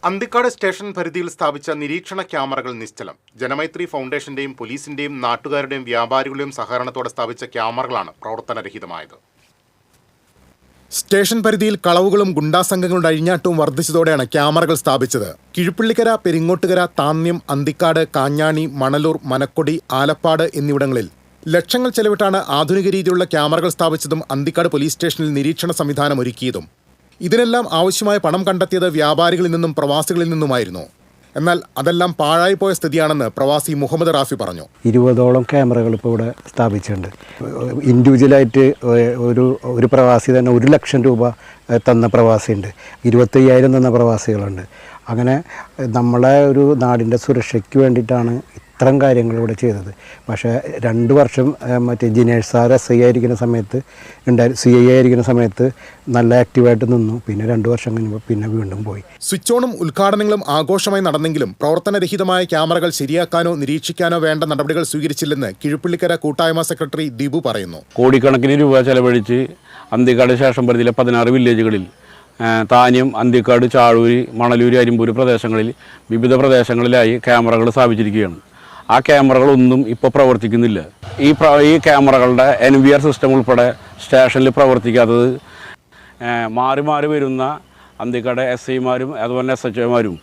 Anthikad station പരിധിയിൽ സ്ഥാപിച്ച നിരീക്ഷണ ക്യാമറകൾ നിശ്ചലം. ജനമൈത്രി ഫൗണ്ടേഷന്റെയും പോലീസിന്റെയും നാട്ടുകാരുടെയും വ്യാപാരികളുടെയും സഹകരണത്തോടെ സ്ഥാപിച്ച ക്യാമറകളാണ് പ്രവർത്തനരഹിതമായത്. സ്റ്റേഷൻ പരിധിയിൽ കളവുകളും ഗുണ്ടാസംഘങ്ങളുടെ അഴിഞ്ഞാട്ടവും വർദ്ധിച്ചതോടെയാണ് ക്യാമറകൾ സ്ഥാപിച്ചത്. കിഴുപ്പള്ളിക്കര, പെരിങ്ങോട്ടുകര, താന്ന്യം, അന്തിക്കാട്, കാഞ്ഞാണി, മണലൂർ, മനക്കൊടി, ആലപ്പാട് എന്നിവിടങ്ങളിൽ ലക്ഷങ്ങൾ ചെലവിട്ടാണ് ആധുനിക രീതിയിലുള്ള ക്യാമറകൾ സ്ഥാപിച്ചതും അന്തിക്കാട് പോലീസ് സ്റ്റേഷനിൽ നിരീക്ഷണ സംവിധാനം ഒരുക്കിയതും. ഇതിനെല്ലാം ആവശ്യമായ പണം കണ്ടെത്തിയത് വ്യാപാരികളിൽ നിന്നും പ്രവാസികളിൽ നിന്നുമായിരുന്നു. എന്നാൽ അതെല്ലാം പാഴായിപ്പോയ സ്ഥിതിയാണെന്ന് പ്രവാസി മുഹമ്മദ് റാഫി പറഞ്ഞു. 20ഓളം ക്യാമറകൾ ഇപ്പോൾ ഇവിടെ സ്ഥാപിച്ചിട്ടുണ്ട്. ഇൻഡിവിജ്വലായിട്ട് ഒരു പ്രവാസി തന്നെ 1 ലക്ഷം രൂപ തന്ന പ്രവാസിയുണ്ട്, 25,000 തന്ന പ്രവാസികളുണ്ട്. അങ്ങനെ നമ്മളെ ഒരു നാടിൻ്റെ സുരക്ഷയ്ക്ക് വേണ്ടിയിട്ടാണ് ഇത്തരം കാര്യങ്ങൾ ഇവിടെ ചെയ്തത്. പക്ഷേ 2 വർഷം മറ്റേ ജിനേഷ് സാർ SI ആയിരിക്കുന്ന സമയത്ത് CI ആയിരിക്കുന്ന സമയത്ത് നല്ല ആക്റ്റീവായിട്ട് നിന്നു. പിന്നെ 2 വർഷം കഴിഞ്ഞപ്പോൾ പിന്നെ വീണ്ടും പോയി. സ്വിച്ച് ഓണും ഉദ്ഘാടനങ്ങളും ആഘോഷമായി നടന്നെങ്കിലും പ്രവർത്തനരഹിതമായ ക്യാമറകൾ ശരിയാക്കാനോ നിരീക്ഷിക്കാനോ വേണ്ട നടപടികൾ സ്വീകരിച്ചില്ലെന്ന് കിഴുപ്പള്ളിക്കര കൂട്ടായ്മ സെക്രട്ടറി ദീപു പറയുന്നു. കോടിക്കണക്കിന് രൂപ ചെലവഴിച്ച് അന്തിക്കാട് സ്റ്റേഷൻ പരിധിയിലെ 16 വില്ലേജുകളിൽ താന്യം, അന്തിക്കാട്, ചാഴൂര്, മണലൂര്, അരിമ്പൂര് പ്രദേശങ്ങളിൽ വിവിധ പ്രദേശങ്ങളിലായി ക്യാമറകൾ സ്ഥാപിച്ചിരിക്കുകയാണ്. ആ ക്യാമറകളൊന്നും ഇപ്പോൾ പ്രവർത്തിക്കുന്നില്ല. ഈ ക്യാമറകളുടെ NVR സിസ്റ്റം ഉൾപ്പെടെ സ്റ്റേഷനിൽ പ്രവർത്തിക്കാത്തത് മാറി മാറി വരുന്ന അന്തിക്കാട് SIമാരും അതുപോലെ SHOമാരും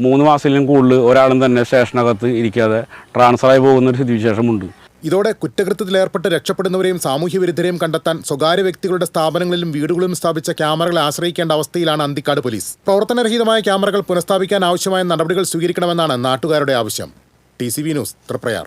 3 മാസത്തിലും കൂടുതൽ ഒരാളും തന്നെ സ്റ്റേഷനകത്ത് ഇരിക്കാതെ ട്രാൻസ്ഫറായി പോകുന്നൊരു സ്ഥിതിവിശേഷമുണ്ട്. ഇതോടെ കുറ്റകൃത്യത്തിലേർപ്പെട്ട് രക്ഷപ്പെടുന്നവരെയും സാമൂഹ്യ വിരുദ്ധരെയും കണ്ടെത്താൻ സ്വകാര്യ വ്യക്തികളുടെ സ്ഥാപനങ്ങളിലും വീടുകളിലും സ്ഥാപിച്ച ക്യാമറകളെ ആശ്രയിക്കേണ്ട അവസ്ഥയിലാണ് അന്തിക്കാട് പോലീസ്. പ്രവർത്തനരഹിതമായ ക്യാമറകൾ പുനഃസ്ഥാപിക്കാൻ ആവശ്യമായ നടപടികൾ സ്വീകരിക്കണമെന്നാണ് നാട്ടുകാരുടെ ആവശ്യം. TCV news, Triprayar.